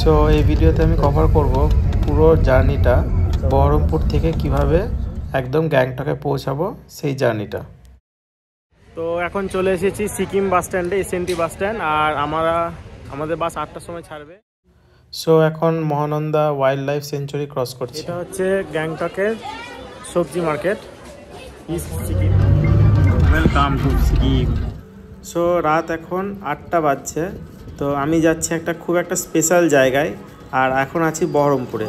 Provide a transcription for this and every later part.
So এই ভিডিওতে আমি কভার করব পুরো জার্নিটা, বহরমপুর থেকে কিভাবে একদম গ্যাংটকে পৌঁছাবো সেই জার্নিটা। তো এখন চলে এসেছি সিকিম বাস স্ট্যান্ডে, এসএনটি বাস স্ট্যান্ড, আর আমাদের বাস 8টার সময় ছাড়বে। সো এখন Mahananda wild life century cross করছি। এটা হচ্ছে গ্যাংটকের সবজি market, east Sikkim. Welcome to Sikkim. So রাত এখন 8টা বাজছে। তো আমি যাচ্ছি খুব একটা স্পেশাল জায়গায়, আর এখন আছি বহরমপুরে।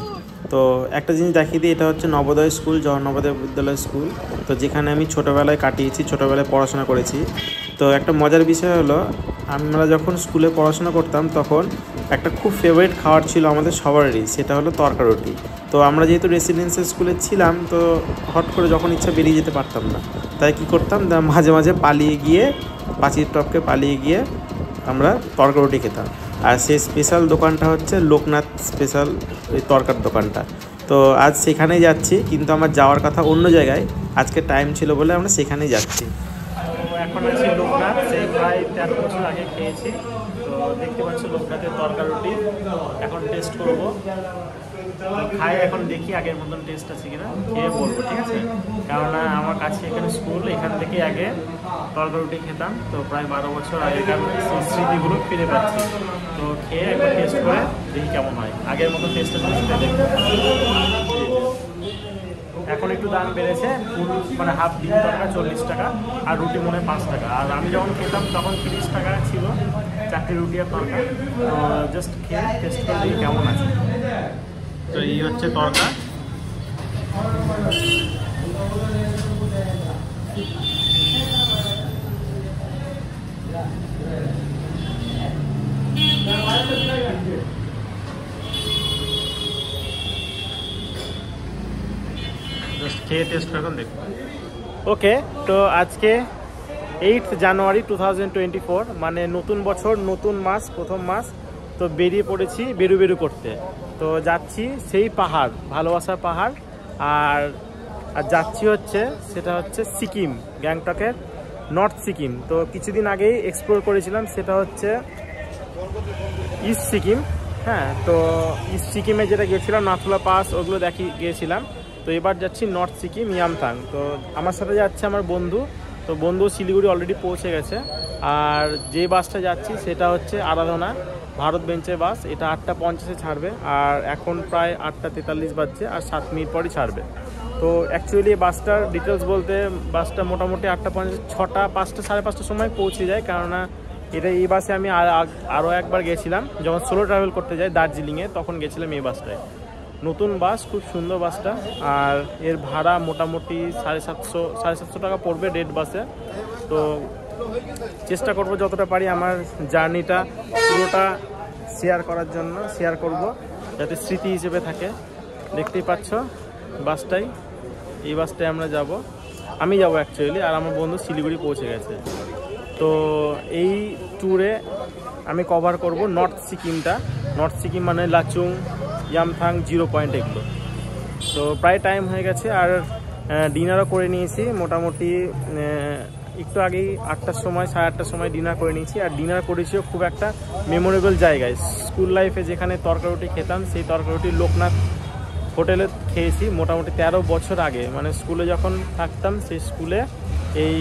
তো একটা জিনিস দেখিয়ে দিই, এটা হচ্ছে নবোদয় স্কুল, জওহর নবোদয় বিদ্যালয় স্কুল। তো যেখানে আমি ছোটোবেলায় কাটিয়েছি, ছোটোবেলায় পড়াশোনা করেছি। তো একটা মজার বিষয় হলো, আমরা যখন স্কুলে পড়াশোনা করতাম তখন একটা খুব ফেভারিট খাবার ছিল আমাদের সবারই, সেটা হলো তরকা রুটি। তো আমরা যেহেতু রেসিডেন্সিয়াল স্কুলে ছিলাম, তো হট করে যখন ইচ্ছা বেরিয়ে যেতে পারতাম না। তাই কী করতাম, মাঝে মাঝে পালিয়ে গিয়ে, পাঁচির টপকে পালিয়ে গিয়ে আমরা তরকা রুটি খেতাম। আর সেই স্পেশাল দোকানটা হচ্ছে লোকনাথ স্পেশাল ওই তরকার দোকানটা। তো আজ সেখানেই যাচ্ছি, কিন্তু আমার যাওয়ার কথা অন্য জায়গায়। আজকে টাইম ছিল বলে আমরা সেখানেই যাচ্ছি। তো এখন আছি লোকনাথ, সেই প্রায় 13 বছর আগে খেয়েছি। তো দেখতে পাচ্ছি লোকনাথের তরকা রুটি, এখন টেস্ট করবো। খাই, এখন দেখি আগের মতন টেস্ট আছে কিনা, খেয়ে বলবো, ঠিক আছে? কেননা আমার কাছে এখানে স্কুল, এখান থেকে আগে তরকা রুটি খেতাম। তো প্রায় 12 বছর আগেকার সেই স্মৃতিগুলো ফিরে পাচ্ছি। তো খেয়ে একবার টেস্ট করে দেখি কেমন হয়, আগের মতো টেস্ট আছে দেখবো। এখন একটু দাম বেড়েছে, ফুল মানে হাফ ডিম তরকা 40 টাকা, আর রুটি মনে 5 টাকা। আর আমি যখন খেতাম তখন 30 টাকা ছিল 4টে রুটি আর তরকা। তো জাস্ট খেয়ে টেস্ট করে দেখি কেমন আছে। তো এই হচ্ছে তরকা। খেয়ে টেস্ট করে দেখুন। ওকে, তো আজকে 8 জানুয়ারি 2024, মানে নতুন বছর, নতুন মাস, প্রথম মাস। তো বেরিয়ে পড়েছি বেরু করতে। তো যাচ্ছি সেই পাহাড়, ভালোবাসার পাহাড়। আর যাচ্ছি সেটা হচ্ছে সিকিম, গ্যাংটকের নর্থ সিকিম। তো কিছুদিন আগেই এক্সপ্লোর করেছিলাম, সেটা হচ্ছে ইস্ট সিকিম। হ্যাঁ, তো ইস্ট সিকিমে যেটা গিয়েছিলাম নাথুলা পাস, ওগুলো গিয়েছিলাম। তো এবার যাচ্ছি নর্থ সিকিম, ইয়ামথাং। তো আমার সাথে যাচ্ছে আমার বন্ধু। তো বন্ধু শিলিগুড়ি অলরেডি পৌঁছে গেছে। আর যে বাসটা যাচ্ছি সেটা হচ্ছে আরাধনা ভারত বেঞ্চের বাস। এটা 8টা 50-এ ছাড়বে, আর এখন প্রায় 8টা 43 বাজছে, আর 7 মিনিট পরই ছাড়বে। তো অ্যাকচুয়ালি বাসটার ডিটেলস বলতে, বাসটা মোটামুটি 8টা 50, 6টা 5টা 5:30টার সময় পৌঁছে যায়। কেননা এই বাসে আমি আরও একবার গেছিলাম, যখন সোলো ট্রাভেল করতে যাই দার্জিলিংয়ে, তখন গেছিলাম এই বাসটায়। নতুন বাস, খুব সুন্দর বাসটা। আর এর ভাড়া মোটামুটি 750 টাকা পড়বে রেড বাসে। তো চেষ্টা করব যতটা পারি আমার জার্নিটা পুরোটা শেয়ার করার জন্য, শেয়ার করব যাতে স্মৃতি হিসেবে থাকে। দেখতেই পাচ্ছ বাসটাই, এই বাসটায় আমরা যাব, আমি যাব অ্যাকচুয়ালি, আর আমার বন্ধু শিলিগুড়ি পৌঁছে গেছে। তো এই ট্যুরে আমি কভার করব নর্থ সিকিমটা। নর্থ সিকিম মানে লাচুং, ইয়ামথাং, 0 পয়েন্ট এগুলো। তো প্রায় টাইম হয়ে গেছে, আর ডিনারও করে নিয়েছি মোটামুটি একটু আগেই 8টার সময়, 8:30টার সময় ডিনার করে নিয়েছি। আর ডিনার করেছিও খুব একটা মেমোরেবল জায়গায়, স্কুল লাইফে যেখানে তরকা রুটি খেতাম, সেই তরকা রুটি লোকনাথ হোটেলে খেয়েছি মোটামুটি 13 বছর আগে। মানে স্কুলে যখন থাকতাম, সেই স্কুলে এই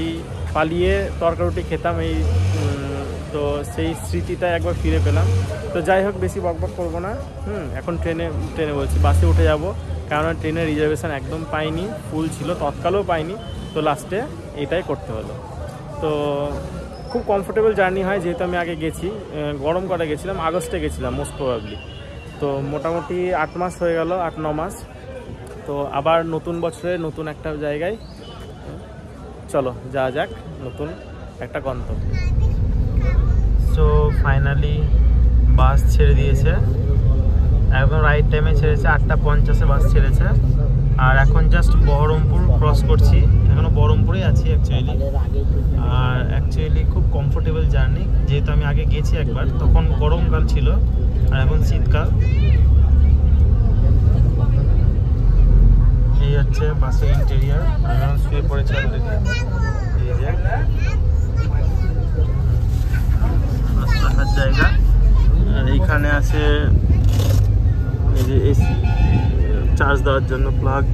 পালিয়ে তরকা রুটি খেতাম। তো সেই স্মৃতিটা একবার ফিরে পেলাম। তো যাই হোক, বেশি বকবক করবো না। এখন ট্রেনে বলছি, বাসে উঠে যাব, কারণ ট্রেনের রিজার্ভেশন একদম পাইনি, ফুল ছিল, তৎকালেও পাইনি। তো লাস্টে এটাই করতে হলো। তো খুব কমফোর্টেবল জার্নি হয়, যেহেতু আমি আগে গেছি, গরমকালে গেছিলাম, আগস্টে গেছিলাম মোস্ট প্রবাবলি। তো মোটামুটি 8 মাস হয়ে গেল, 8-9 মাস। তো আবার নতুন বছরে নতুন একটা জায়গায়, চলো যা যাক নতুন একটা গন্তব্য। সো ফাইনালি বাস ছেড়ে দিয়েছে, একদম রাইট টাইমে ছেড়েছে। 8টা 50-এ বাস ছেড়েছে, আর এখন জাস্ট বহরমপুর ক্রস করছি। এখনও বহরমপুরেই আছি অ্যাকচুয়ালি। আর অ্যাকচুয়ালি খুব কমফোর্টেবল জার্নি, যেহেতু আমি আগে গেছি একবার, তখন গরমকাল ছিল, আর এখন শীতকাল। এই হচ্ছে বাসের ইন্টেরিয়ার। আমি এখন শুয়ে পড়েছি অলরেডি। এই যে রাস্তাঘাট জায়গা, আর এইখানে আছে এই যে এসি চার্জ দেওয়ার জন্য প্লাগ।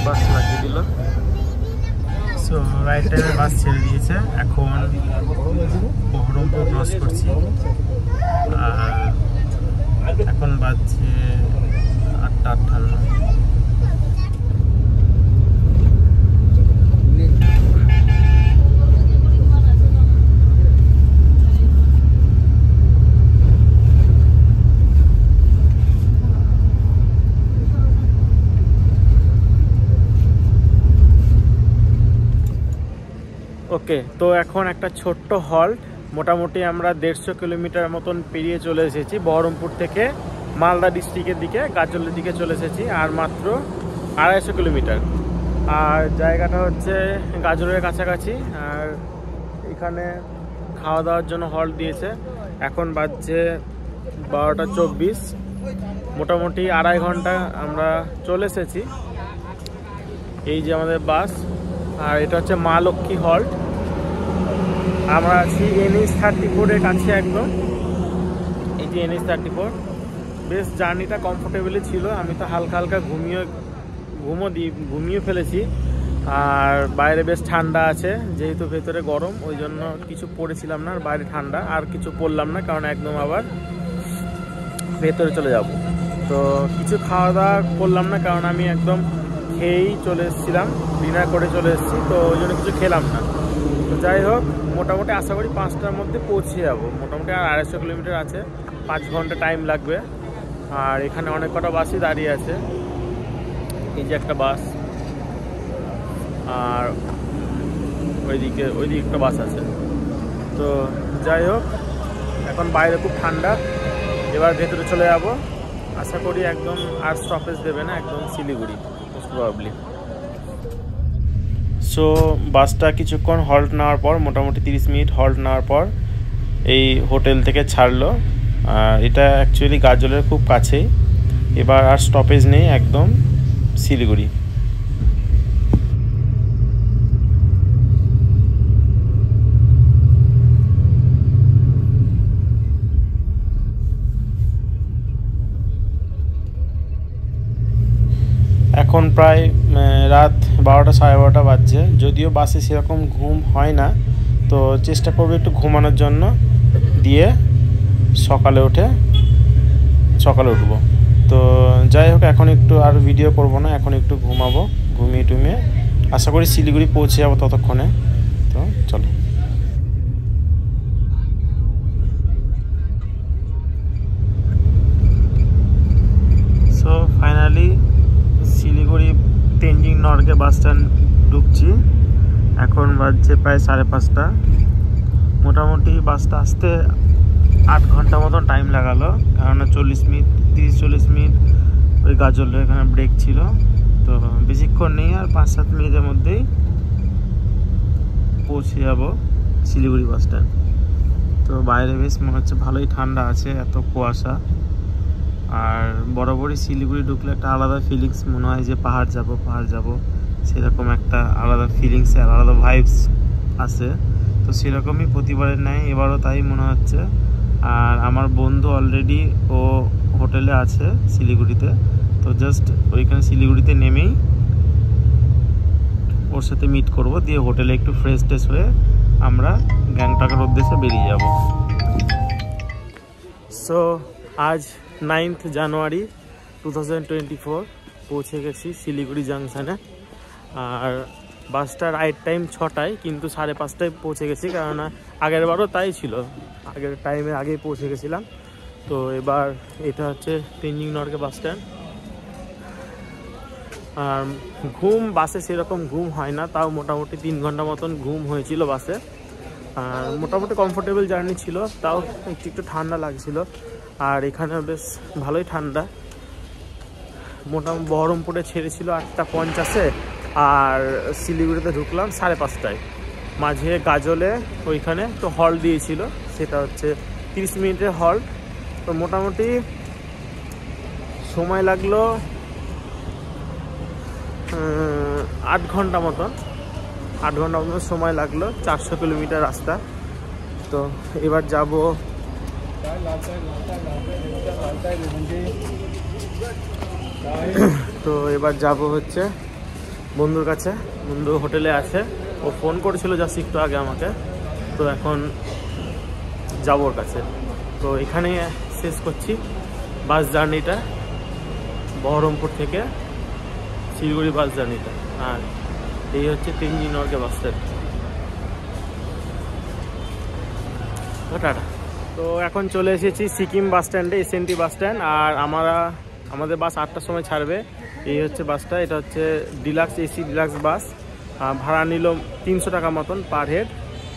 বাস লাগিয়ে দিল। সো রাইট টাইমে বাস ছেড়ে দিয়েছে। এখন বহরমপুর ক্রস করছি। আর এখন বাজছে 8:58। ওকে, তো এখন একটা ছোট্ট হল্ট। মোটামুটি আমরা 150 কিলোমিটার মতন পেরিয়ে চলে এসেছি বহরমপুর থেকে মালদা ডিস্ট্রিক্টের দিকে, গাজলের দিকে চলে এসেছি। আর মাত্র 250 কিলোমিটার। আর জায়গাটা হচ্ছে গাজলের কাছাকাছি। আর এখানে খাওয়া দাওয়ার জন্য হল্ট দিয়েছে। এখন বাজছে 12:24। মোটামুটি 2.5 ঘন্টা আমরা চলে এসেছি। এই যে আমাদের বাস। আর এটা হচ্ছে মা লক্ষ্মী হল্ট। আমরা আছি NH-34-এর কাছে একদম। এই যে NH-34। বেশ জার্নিটা কমফোর্টেবলই ছিল। আমি তো হালকা হালকা ঘুমিয়ে ফেলেছি। আর বাইরে বেশ ঠান্ডা আছে, যেহেতু ভেতরে গরম, ওই জন্য কিছু পরেছিলাম না। আর বাইরে ঠান্ডা, আর কিছু পরলাম না, কারণ একদম আবার ভেতরে চলে যাব। তো কিছু খাওয়া দাওয়া করলাম না, কারণ আমি একদম খেয়েই চলে এসেছিলাম, ডিনার করে চলে এসেছি। তো ওই জন্য কিছু খেলাম না। তো যাই হোক, মোটামুটি আশা করি 5টার মধ্যে পৌঁছে যাবো। মোটামুটি আর 250 কিলোমিটার আছে, 5 ঘন্টা টাইম লাগবে। আর এখানে অনেক কটা বাসই দাঁড়িয়ে আছে। এই যে একটা বাস, আর ওইদিকে একটা বাস আছে। তো যাই হোক, এখন বাইরে খুব ঠান্ডা। এবার ভেতরে চলে যাব। আশা করি একদম আর স্টপেজ দেবে না, একদম শিলিগুড়ি মোস্ট প্রবাবলি। সো বাসটা কিছুক্ষণ হল্ট নেওয়ার পর, মোটামুটি 30 মিনিট হল্ট নেওয়ার পর এই হোটেল থেকে ছাড়লো। এটা অ্যাকচুয়ালি গাজলের খুব কাছেই। এবার আর স্টপেজ নেই, একদম শিলিগুড়ি। এখন প্রায় রাত 12টা সাড়ে 12টা বাজছে। যদিও বাসে সেরকম ঘুম হয় না, তো চেষ্টা করবো একটু ঘুমানোর জন্য, দিয়ে সকালে উঠবো। তো যাই হোক, এখন একটু আর ভিডিও করব না, এখন একটু ঘুমাবো। ঘুমিয়ে টুমিয়ে আশা করি শিলিগুড়ি পৌঁছে যাবো ততক্ষণে। তো চলো। So finally Siliguri Tenzing Norgay bus stand ঢুকছি। এখন বাজছে প্রায় 5:30। মোটামুটি বাসটা আসতে 8 ঘন্টা মতন টাইম লাগালো, কারণ 30-40 মিনিট ওই গাজলের এখানে ব্রেক ছিল। তো বেশিক্ষণ নেই, আর 5-7 মিনিটের মধ্যেই পৌঁছে যাব শিলিগুড়ি বাস স্ট্যান্ড। তো বাইরে বেশ মনে হচ্ছে ভালোই ঠান্ডা আছে, এত কুয়াশা। আর বরাবরই শিলিগুড়ি ঢুকলে একটা আলাদা ফিলিংস মনে হয় যে পাহাড় যাব, সেরকম একটা আলাদা ফিলিংস আর আলাদা ভাইবস আছে। তো সেরকমই প্রতিবারের ন্যায় এবারও তাই মনে হচ্ছে। আর আমার বন্ধু অলরেডি ও হোটেলে আছে শিলিগুড়িতে। তো জাস্ট ওইখানে শিলিগুড়িতে নেমেই ওর সাথে মিট করব, দিয়ে হোটেলে একটু ফ্রেশ হয়ে আমরা গ্যাংটকের উদ্দেশ্যে বেরিয়ে যাব। সো আজ 9th জানুয়ারি 2024 পৌঁছে গেছি শিলিগুড়ি জাংশনে। আর বাসটার রাইট টাইম 6টায়, কিন্তু 5:30টায় পৌঁছে গেছি, কারণ আগের বারও তাই ছিল, আগের টাইমের আগেই পৌঁছে গেছিলাম। তো এবার এটা হচ্ছে তেনজিং নর্গে বাস স্ট্যান্ড। আর বাসে সেরকম ঘুম হয় না, তাও মোটামুটি 3 ঘন্টা মতন ঘুম হয়েছিল বাসে। আর মোটামুটি কমফোর্টেবল জার্নি ছিল, তাও একটু ঠান্ডা লাগছিল। আর এখানে বেশ ভালোই ঠান্ডা। মোটামুটি বহরমপুরে ছেড়েছিল 8:50-এ, আর শিলিগুড়িতে ঢুকলাম 5:30টায়। মাঝে গাজলে ওইখানে তো হল্ট দিয়েছিল, সেটা হচ্ছে 30 মিনিটের হল্ট। তো মোটামুটি সময় লাগলো 8 ঘন্টা মতন সময় লাগলো। 400 কিলোমিটার রাস্তা। তো এবার যাব হচ্ছে বন্ধুর কাছে। বন্ধু হোটেলে আছে, ও ফোন করেছিল জাস্ট একটু আগে আমাকে। তো এখন যাব ওর কাছে। তো এখানে শেষ করছি বাস জার্নিটা, বহরমপুর থেকে শিলিগুড়ি বাস জার্নিটা। আর এই হচ্ছে Tenzing Norgay bus stand. Tata. তো এখন চলে এসেছি সিকিম বাস স্ট্যান্ডে, এসএনটি বাস স্ট্যান্ড। আর আমাদের বাস 8টার সময় ছাড়বে। এই হচ্ছে বাসটা, এটা হচ্ছে ডিলাক্স এসি ডিলাক্স বাস। ভাড়া নিল 300 টাকা মতন পার হেড,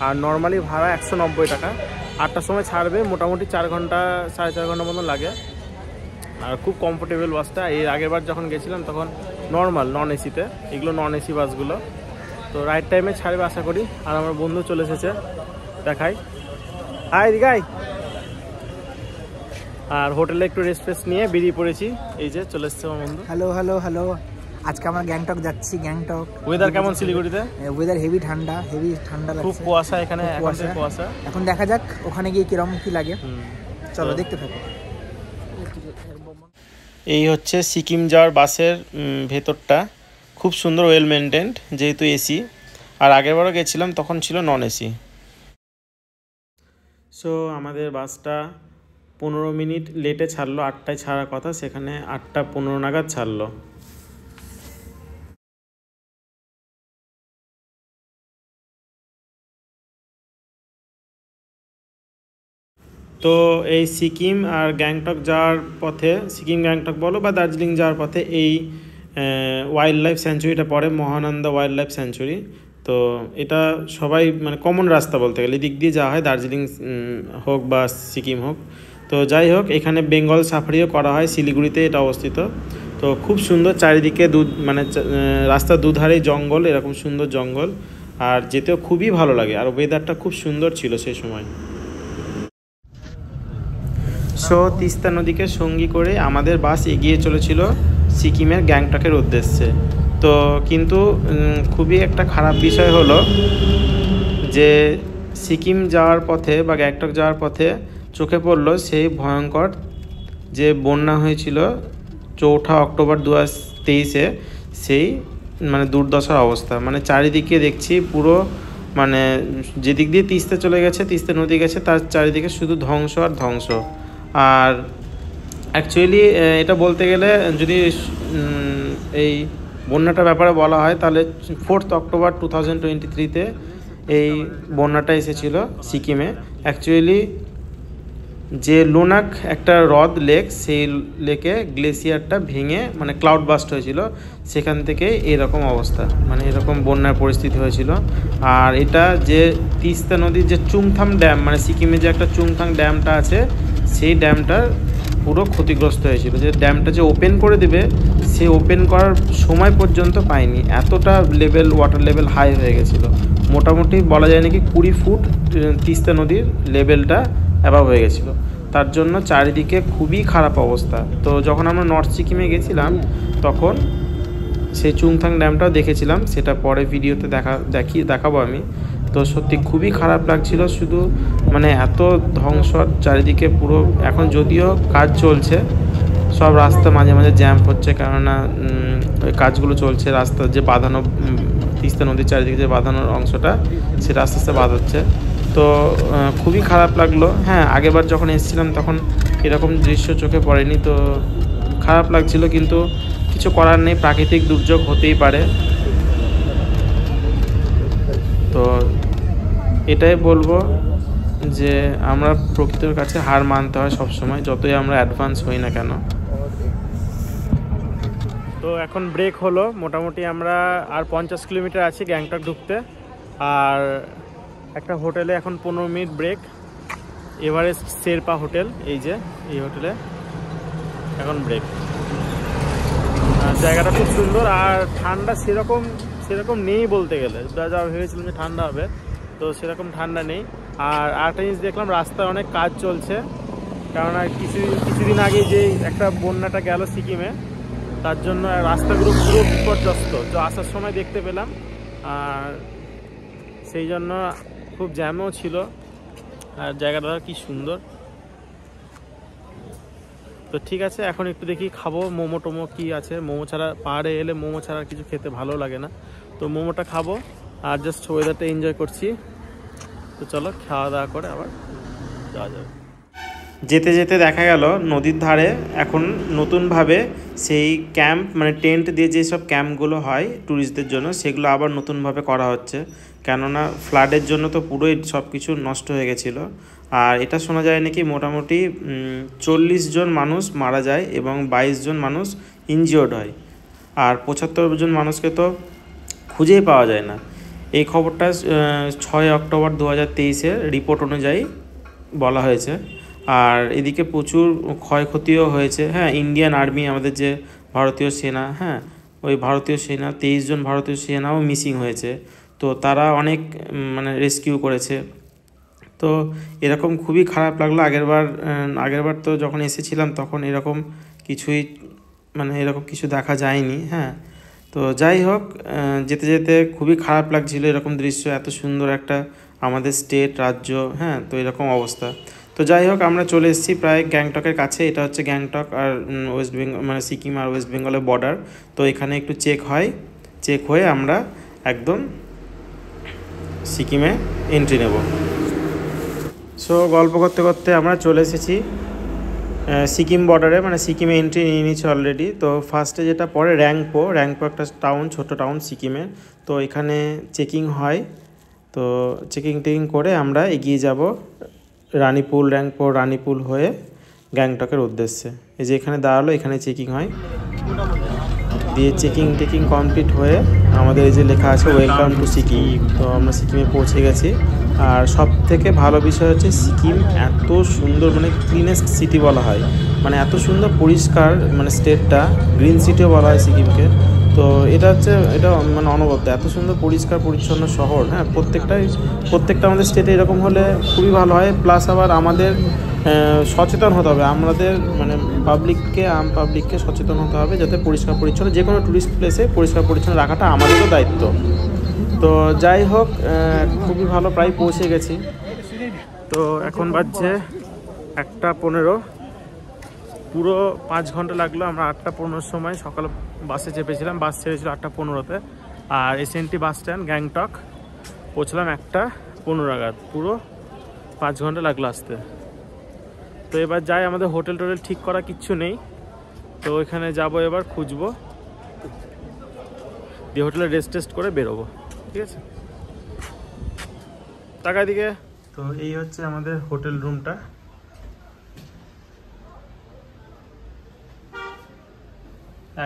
আর নর্মালি ভাড়া 190 টাকা। 8টার সময় ছাড়বে, মোটামুটি 4 ঘন্টা 4.5 ঘন্টা মতন লাগে। আর খুব কমফোর্টেবল বাসটা। এর আগের বার যখন গেছিলাম তখন নর্মাল নন এসিতে, এগুলো নন এসি বাসগুলো। তো রাইট টাইমে ছাড়বে আশা করি। আর আমার বন্ধু চলে এসেছে, দেখাই। হাই দিগাই। আর হোটেলে একটু রেস্ট নিয়ে বেরিয়ে পড়েছি। এই যে চলে এসছে আমার বন্ধু। হ্যালো হ্যালো হ্যালো, আজকে আমরা গ্যাংটক যাচ্ছি। গ্যাংটক ওয়েদার কেমন শিলিগুড়িতে? ওয়েদার হেভি ঠান্ডা লাগছে, খুব কুয়াশা এখানে, কুয়াশা। এখন দেখা যাক ওখানে গিয়ে কিরকম কি লাগে। চলো দেখতে থাকো। এই হচ্ছে সিকিম যাওয়ার বাসের ভেতরটা, খুব সুন্দর, ওয়েল মেনটেন্ড, যেহেতু এসি। আর আগেরবারও গেছিলাম তখন ছিল নন এসি। সো আমাদের বাসটা 15 মিনিট লেটে ছাড়লো। 8টায় ছাড়ার কথা, সেখানে 8টা 15 নাগাদ ছাড়লো। তো এই সিকিম আর গ্যাংটক যাওয়ার পথে, সিকিম গ্যাংটক বলো বা দার্জিলিং যাওয়ার পথে, এই ওয়াইল্ড লাইফ স্যাঞ্চুরিটা পড়ে, মহানন্দা ওয়াইল্ড লাইফ স্যাঞ্চুরি। তো এটা সবাই মানে কমন রাস্তা বলতে গেলে, এদিক দিয়ে যাওয়া হয়, দার্জিলিং হোক বা সিকিম হোক। তো যাই হোক, এখানে বেঙ্গল সাফারিও করা হয়, শিলিগুড়িতে এটা অবস্থিত। তো খুব সুন্দর, চারিদিকে রাস্তার দুধারেই জঙ্গল, এরকম সুন্দর জঙ্গল। আর যেতেও খুবই ভালো লাগে, আর ওয়েদারটা খুব সুন্দর ছিল সেই সময়। সো তিস্তা নদীকে সঙ্গী করে আমাদের বাস এগিয়ে চলেছিল সিকিমের গ্যাংটকের উদ্দেশ্যে। তো কিন্তু খুবই একটা খারাপ বিষয় হলো যে সিকিম যাওয়ার পথে বা গ্যাংটক যাওয়ার পথে চোখে পড়লো সেই ভয়ঙ্কর যে বন্যা হয়েছিল 4 অক্টোবর 2023-এ। সেই মানে দুর্দশার অবস্থা, মানে চারিদিকে দেখছি পুরো, মানে যেদিক দিয়ে তিস্তা চলে গেছে, তিস্তা নদী গেছে, তার চারিদিকে শুধু ধ্বংস আর ধ্বংস। আর অ্যাকচুয়ালি এটা বলতে গেলে যদি এই বন্যাটার ব্যাপারে বলা হয়, তাহলে 4 অক্টোবর 2023-তে এই বন্যাটা এসেছিল সিকিমে। অ্যাকচুয়ালি যে লোনাক একটা হ্রদ লেক, সেই লেকে গ্লেসিয়ারটা ভেঙে মানে ক্লাউড বাস্ট হয়েছিল, সেখান থেকে এরকম অবস্থা, মানে এরকম বন্যার পরিস্থিতি হয়েছিল। আর এটা যে তিস্তা নদীর যে চুংথাম ড্যাম, মানে সিকিমে যে একটা চুংথাং ড্যামটা আছে, সেই ড্যামটার পুরো ক্ষতিগ্রস্ত হয়েছিল। যে ড্যামটা যে ওপেন করে দেবে, সে ওপেন করার সময় পর্যন্ত পায়নি, এতটা ওয়াটার লেভেল হাই হয়ে গেছিলো। মোটামুটি বলা যায় নাকি 20 ফুট তিস্তা নদীর লেভেলটা অ্যাবাভ হয়ে গেছিলো। তার জন্য চারিদিকে খুবই খারাপ অবস্থা। তো যখন আমরা নর্থ সিকিমে গেছিলাম তখন সেই চুংথাং ড্যামটাও দেখেছিলাম, সেটা পরে ভিডিওতে দেখাবো আমি। তো সত্যি খুবই খারাপ লাগছিল, শুধু মানে এত ধ্বংস চারিদিকে পুরো। এখন যদিও কাজ চলছে, সব রাস্তা মাঝে মাঝে জ্যাম হচ্ছে, কেননা কাজগুলো চলছে। রাস্তা যে বাঁধানো, তিস্তা নদীর চারিদিকে যে বাঁধানোর অংশটা, সেটা আস্তে আস্তে বাঁধাচ্ছে। তো খুবই খারাপ লাগলো। হ্যাঁ, আগেরবার যখন এসেছিলাম তখন এরকম দৃশ্য চোখে পড়েনি, তো খারাপ লাগছিল, কিন্তু কিছু করার নেই, প্রাকৃতিক দুর্যোগ হতেই পারে। তো এটাই বলবো যে আমরা প্রকৃতির কাছে হার মানতে হয় সবসময়, যতই আমরা অ্যাডভান্স হই না কেন। তো এখন ব্রেক হলো, মোটামুটি আমরা আর 50 কিলোমিটার আছি গ্যাংটক ঢুকতে। আর একটা হোটেলে এখন 15 minute break, Everest Sherpa hotel, এই যে এই হোটেলে এখন ব্রেক। জায়গাটা খুব সুন্দর, আর ঠান্ডা সেরকম নেই বলতে গেলে। যা ভেবেছিলাম যে ঠান্ডা হবে, তো সেরকম ঠান্ডা নেই। আর আরেকটা জিনিস দেখলাম, রাস্তায় অনেক কাজ চলছে, কেননা কিছুদিন আগে যে একটা বন্যাটা গেল সিকিমে, তার জন্য রাস্তাগুলো পুরো বিপর্যস্ত, তো আসার সময় দেখতে পেলাম। আর সেই জন্য খুব জ্যামও ছিল, আর জায়গাটা কি সুন্দর। তো ঠিক আছে, এখন একটু দেখি খাবো মোমো টোমো কি আছে। মোমো ছাড়া, পাহাড়ে এলে মোমো ছাড়া কিছু খেতে ভালো লাগে না, তো মোমোটা খাবো আর জাস্ট ওয়েদারটা এনজয় করছি। তো চলো খাওয়া দাওয়া করে আবার যাওয়া যাবে। যেতে যেতে দেখা গেল নদীর ধারে এখন নতুনভাবে সেই ক্যাম্প, মানে টেন্ট দিয়ে যেসব ক্যাম্পগুলো হয় ট্যুরিস্টদের জন্য, সেগুলো আবার নতুনভাবে করা হচ্ছে। কেননা ফ্লাডের জন্য তো পুরোই সব কিছু নষ্ট হয়ে গেছিলো। আর এটা শোনা যায় নাকি মোটামুটি 40 জন মানুষ মারা যায় এবং 22 জন মানুষ ইনজিওর্ড হয়, আর 75 জন মানুষকে তো খুঁজেই পাওয়া যায় না। এই খবরটা 6 অক্টোবর 2023-এর রিপোর্ট অনুযায়ী বলা হয়েছে। আর এদিকে প্রচুর ক্ষয়ক্ষতিও হয়েছে। হ্যাঁ, ইন্ডিয়ান আর্মি, আমাদের যে ভারতীয় সেনা, হ্যাঁ ওই ভারতীয় সেনা 23 জন ভারতীয় সেনাও মিসিং হয়েছে। তো তারা অনেক মানে রেস্কিউ করেছে। তো এরকম খুবই খারাপ লাগলো। আগেরবার তো যখন এসেছিলাম তখন এরকম কিছুই, মানে এরকম কিছু দেখা যায়নি। হ্যাঁ, তো যাই হোক, যেতে যেতে খুবই খারাপ লাগছিল এরকম দৃশ্য, এত সুন্দর একটা আমাদের স্টেট, রাজ্য, হ্যাঁ, তো এরকম অবস্থা। তো যাই হোক, আমরা চলে এসেছি প্রায় গ্যাংটকের কাছে। এটা হচ্ছে গ্যাংটক আর ওয়েস্ট বেঙ্গল, মানে সিকিম আর ওয়েস্ট বেঙ্গলের বর্ডার। তো এখানে একটু চেক হয়ে আমরা একদম সিকিমে এন্ট্রি নেব। সো গল্প করতে করতে আমরা চলে এসেছি সিকিম বর্ডারে, মানে সিকিমে এন্ট্রি নিয়ে নিয়েছি অলরেডি। তো ফার্স্টে যেটা পরে র্যাংপো একটা টাউন, ছোট টাউন সিকিমে। তো এখানে চেকিং হয়। তো চেকিং করে আমরা এগিয়ে যাব রানীপুল হয়ে গ্যাংটকের উদ্দেশ্যে। এই যে এখানে দাঁড়ালো, এখানে চেকিং হয়, দিয়ে চেকিং কমপ্লিট হয়ে আমাদের এই যে লেখা আছে ওয়েলকাম টু সিকিম। তো আমরা সিকিমে পৌঁছে গেছি। আর সব থেকে ভালো বিষয় হচ্ছে সিকিম এত সুন্দর, মানে ক্লিনেস্ট সিটি বলা হয়, মানে এত সুন্দর পরিষ্কার, মানে স্টেটটা গ্রিন সিটিও বলা হয় সিকিমকে। তো এটা মানে অনবদ্য, এত সুন্দর পরিষ্কার পরিচ্ছন্ন শহর। হ্যাঁ, প্রত্যেকটা আমাদের স্টেটে এরকম হলে খুবই ভালো হয়। প্লাস আবার আমাদের সচেতন হতে হবে, আমাদের মানে পাবলিককে সচেতন হতে হবে, যাতে পরিষ্কার পরিচ্ছন্ন যে কোনো টুরিস্ট প্লেসে পরিষ্কার পরিচ্ছন্ন রাখাটা আমাদেরও দায়িত্ব। তো যাই হোক, খুবই ভালো, প্রায় পৌঁছে গেছি। তো এখন বাজছে 1:15, পুরো 5 ঘন্টা লাগলো। আমরা 8:15 সময় সকালে বাসে চেপেছিলাম, বাস ছেড়েছিল 8:15-তে। আর এসএনটি বাস স্ট্যান্ড গ্যাংটক পৌঁছলাম 1:15 নাগাদ। পুরো 5 ঘন্টা লাগলো আসতে। তো এবার যাই, আমাদের হোটেল ঠিক করা কিচ্ছু নেই, তো ওইখানে যাব, এবার খুঁজবো, দিয়ে হোটেলে রেস্ট করে বেরোবো। ঠিক আছে, টাকা দিকে। তো এই হচ্ছে আমাদের হোটেল রুমটা।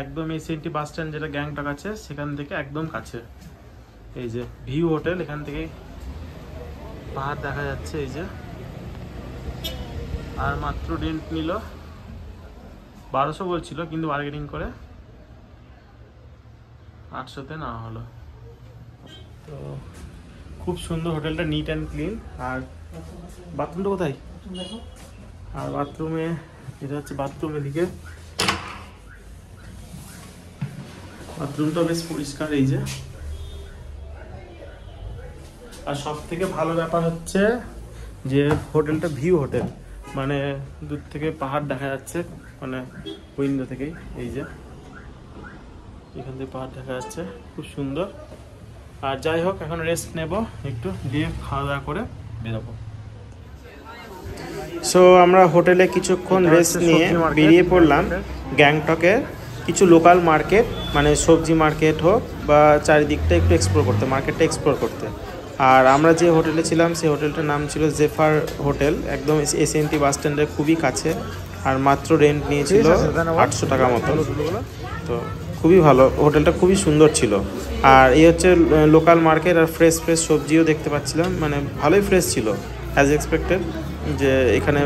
একদম এসএনটি বাস স্ট্যান্ড যেটা গ্যাংটক আছে সেখান থেকে একদম কাছে। এই যে ভিউ হোটেল, এখান থেকে পাহাড় দেখা যাচ্ছে। এই যে, আর মাত্র রেন্ট নিল 1200 বলছিল, কিন্তু বার্গেনিং করে 800-তে নেওয়া হলো। তো খুব সুন্দর হোটেলটা, নিট অ্যান্ড ক্লিন। আর বাথরুমটা কোথায়? আর বাথরুমে, এটা হচ্ছে বাথরুম, এদিকে বাথরুমটা বেশ পরিষ্কার। এই যে, আর সব থেকে ভালো ব্যাপার হচ্ছে যে হোটেলটা ভিউ হোটেল, মানে দূর থেকে পাহাড় দেখা যাচ্ছে, মানে উইন্ডো থেকেই। এই যে এখান থেকে পাহাড় দেখা যাচ্ছে, খুব সুন্দর। আর যাই হোক, এখন রেস্ট নেব একটু, দিয়ে খাওয়া দাওয়া করে বেরোবো। সো আমরা হোটেলে কিছুক্ষণ রেস্ট নিয়ে বেরিয়ে পড়লাম গ্যাংটকের কিছু লোকাল মার্কেট, মানে সবজি মার্কেট হোক বা চারিদিকটা একটু মার্কেটটা এক্সপ্লোর করতে। আর আমরা যে হোটেলে ছিলাম সেই হোটেলটার নাম ছিল জেফার হোটেল, একদম এসএনটি বাস স্ট্যান্ডের খুবই কাছে। আর মাত্র রেন্ট নিয়েছিল 800 টাকা মতো। তো খুবই ভালো, হোটেলটা খুবই সুন্দর ছিল। আর এই হচ্ছে লোকাল মার্কেট, আর ফ্রেশ সবজিও দেখতে পাচ্ছিলাম, মানে ভালোই ফ্রেশ ছিল অ্যাজ এক্সপেক্টেড। যে এখানে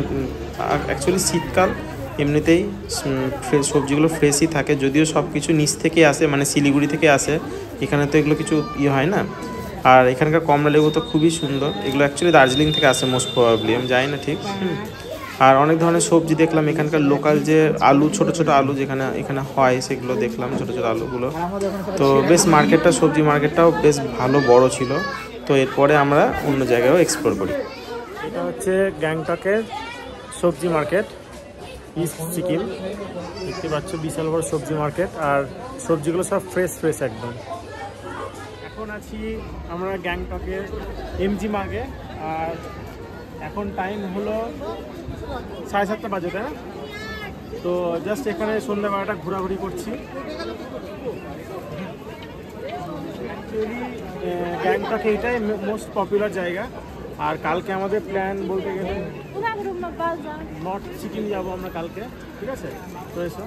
অ্যাকচুয়ালি শীতকাল, এমনিতেই সবজিগুলো ফ্রেশই থাকে, যদিও সব কিছু নিচ থেকে আসে, মানে শিলিগুড়ি থেকে আসে, এখানে তো এগুলো কিছু হয় না। আর এখানকার কমলা লেবু তো খুবই সুন্দর, এগুলো অ্যাকচুয়ালি দার্জিলিং থেকে আসে মোস্ট প্রবাবলি, আমি জানি না ঠিক। আর অনেক ধরনের সবজি দেখলাম, এখানকার লোকাল যে আলু, ছোট ছোট আলু যেখানে এখানে হয় সেগুলো দেখলাম, ছোট ছোট আলুগুলো। তো বেশ মার্কেটটা, সবজি মার্কেটটাও বেশ ভালো বড় ছিল। তো এরপরে আমরা অন্য জায়গায়ও এক্সপ্লোর করি। এটা হচ্ছে গ্যাংটকের সবজি মার্কেট, ইস্ট সিকিম। দেখতে পাচ্ছ বিশাল বড় সবজি মার্কেট, আর সবজিগুলো সব ফ্রেশ ফ্রেশ একদম। এখন আছি আমরা গ্যাংটকের এমজি মার্গে, আর এখন টাইম হলো 7:30 বাজে, তাই না? তো জাস্ট এখানে সন্ধ্যাবেলাটা ঘোরাঘুরি করছি। অ্যাকচুয়ালি গ্যাংটকে এটাই মোস্ট পপুলার জায়গা। আর কালকে আমাদের প্ল্যান বলতে গেলে নর্থ সিকিম যাবো আমরা কালকে, ঠিক আছে? তো এসো।